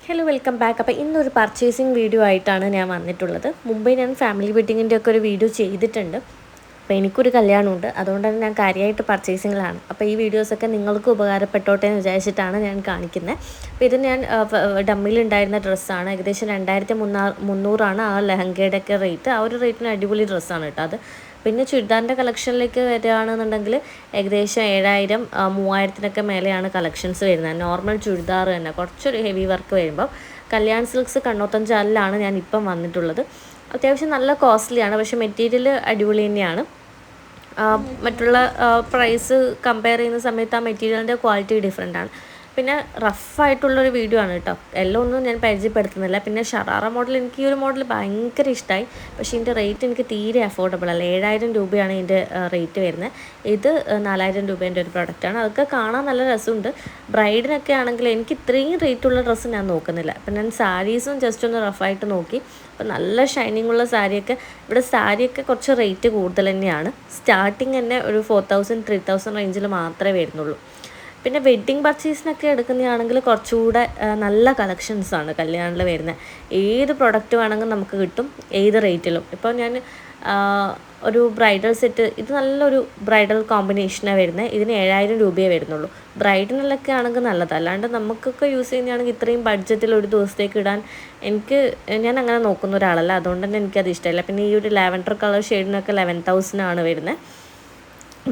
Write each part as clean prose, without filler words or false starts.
Hello welcome back. അപ്പോൾ ഇന്നൊരു purchasing video ആയിട്ടാണ് ഞാൻ വന്നിട്ടുള്ളത്. മുമ്പേ ഞാൻ ഫാമിലി വെഡ്ഡിങ്ങിൻ്റെ ഒക്കെ ഒരു വീഡിയോ ചെയ്തിട്ടുണ്ട്. അപ്പോൾ എനിക്കൊരു കല്യാണമുണ്ട്, അതുകൊണ്ട് തന്നെ ഞാൻ കാര്യമായിട്ട് പർച്ചേസിങ്ങിലാണ്. അപ്പോൾ ഈ വീഡിയോസൊക്കെ നിങ്ങൾക്ക് ഉപകാരപ്പെട്ടോട്ടെ എന്ന് വിചാരിച്ചിട്ടാണ് ഞാൻ കാണിക്കുന്നത്. അപ്പോൾ ഇത് ഞാൻ ഡമ്മിലുണ്ടായിരുന്ന ഡ്രസ്സാണ്. ഏകദേശം 2300 ആ ലെഹങ്കയുടെ ഒക്കെ റേറ്റ്. ആ ഒരു റേറ്റിന് അടിപൊളി ഡ്രസ്സാണ് കേട്ടോ അത്. പിന്നെ ചുരിദാറിൻ്റെ കളക്ഷനിലേക്ക് വരികയാണെന്നുണ്ടെങ്കിൽ ഏകദേശം 7000 3000-നൊക്കെ മേലെയാണ് കളക്ഷൻസ് വരുന്നത്. നോർമൽ ചുരിദാർ തന്നെ കുറച്ചൊരു ഹെവി വർക്ക് വരുമ്പോൾ കല്യാൺ സിൽക്സ് കണ്ണോത്തഞ്ചാലിലാണ് ഞാൻ ഇപ്പം വന്നിട്ടുള്ളത്. അത്യാവശ്യം നല്ല കോസ്റ്റ്ലിയാണ്, പക്ഷേ മെറ്റീരിയൽ അടിപൊളി തന്നെയാണ്. മറ്റുള്ള പ്രൈസ് കമ്പയർ ചെയ്യുന്ന സമയത്ത് ആ മെറ്റീരിയലിൻ്റെ ക്വാളിറ്റി ഡിഫറെൻ്റ് ആണ്. പിന്നെ റഫായിട്ടുള്ളൊരു വീഡിയോ ആണ് കേട്ടോ, എല്ലാം ഒന്നും ഞാൻ പരിചയപ്പെടുത്തുന്നില്ല. പിന്നെ ഷറാറ മോഡൽ, എനിക്ക് ഈ ഒരു മോഡൽ ഭയങ്കര ഇഷ്ടമായി. പക്ഷേ ഇതിൻ്റെ റേറ്റ് എനിക്ക് തീരെ അഫോർഡബിൾ അല്ല. 7000 രൂപയാണ് ഇതിൻ്റെ റേറ്റ് വരുന്നത്. ഇത് 4000 രൂപേൻ്റെ ഒരു പ്രൊഡക്റ്റാണ്. അതൊക്കെ കാണാൻ നല്ല രസമുണ്ട്. ബ്രൈഡിനൊക്കെ ആണെങ്കിൽ എനിക്ക് ഇത്രയും റേറ്റുള്ള ഡ്രസ്സ് ഞാൻ നോക്കുന്നില്ല. അപ്പം ഞാൻ സാരീസും ജസ്റ്റ് ഒന്ന് റഫായിട്ട് നോക്കി. അപ്പം നല്ല ഷൈനിങ് ഉള്ള സാരിയൊക്കെ, ഇവിടെ സാരിയൊക്കെ കുറച്ച് റേറ്റ് കൂടുതൽ തന്നെയാണ്. സ്റ്റാർട്ടിങ് തന്നെ ഒരു 4000 3000 റേഞ്ചിൽ മാത്രമേ വരുന്നുള്ളൂ. പിന്നെ വെഡ്ഡിങ് പർച്ചേസിനൊക്കെ എടുക്കുന്നതാണെങ്കിൽ കുറച്ചുകൂടെ നല്ല കളക്ഷൻസാണ് കല്യാണിൽ വരുന്നത്. ഏത് പ്രൊഡക്റ്റ് വേണമെങ്കിൽ നമുക്ക് കിട്ടും, ഏത് റേറ്റിലും. ഇപ്പോൾ ഞാൻ ഒരു ബ്രൈഡൽ സെറ്റ്, ഇത് നല്ലൊരു ബ്രൈഡൽ കോമ്പിനേഷനാണ് വരുന്നത്. ഇതിന് 7000 രൂപയേ വരുന്നുള്ളൂ. ബ്രൈഡിനൊക്കെ ആണെങ്കിൽ നല്ലതാണ്. അല്ലാണ്ട് നമുക്കൊക്കെ യൂസ് ചെയ്യുന്നതാണെങ്കിൽ ഇത്രയും ബഡ്ജറ്റിൽ ഒരു ദിവസത്തേക്ക് ഇടാൻ ഞാൻ അങ്ങനെ നോക്കുന്ന ഒരാളല്ല, അതുകൊണ്ട് തന്നെ എനിക്കത് ഇഷ്ടമല്ല. പിന്നെ ഈ ഒരു ലാവൻഡർ കളർ ഷെയ്ഡിനൊക്കെ 11,000 ആണ് വരുന്നത്.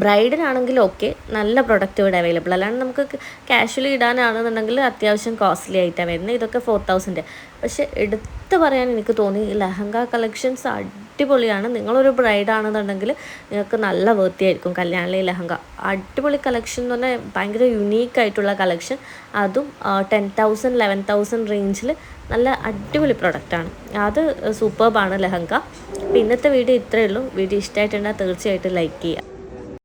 ബ്രൈഡിനാണെങ്കിൽ ഓക്കെ, നല്ല പ്രൊഡക്റ്റ് ഇവിടെ അവൈലബിൾ. അല്ലാണ്ട് നമുക്ക് കാഷ്വലി ഇടാനാണെന്നുണ്ടെങ്കിൽ അത്യാവശ്യം കോസ്റ്റ്ലി ആയിട്ടാണ് വരുന്നത്. ഇതൊക്കെ 4000. പക്ഷേ എടുത്ത് പറയാൻ എനിക്ക് തോന്നി ഈ ലെഹങ്ക കളക്ഷൻസ് അടിപൊളിയാണ്. നിങ്ങളൊരു ബ്രൈഡാണെന്നുണ്ടെങ്കിൽ നിങ്ങൾക്ക് നല്ല വൃത്തിയായിരിക്കും കല്യാണിലെ ലെഹങ്ക. അടിപൊളി കളക്ഷൻ എന്ന് പറഞ്ഞാൽ ഭയങ്കര യുണീക്കായിട്ടുള്ള കളക്ഷൻ. അതും 10,000 11,000 റേഞ്ചിൽ നല്ല അടിപൊളി പ്രൊഡക്റ്റാണ്. അത് സൂപ്പർബാണ് ലെഹങ്ക. അപ്പോൾ ഇന്നത്തെ വീഡിയോ ഇത്രയേ ഉള്ളൂ. വീഡിയോ ഇഷ്ടമായിട്ടുണ്ടെങ്കിൽ തീർച്ചയായിട്ടും ലൈക്ക് ചെയ്യുക.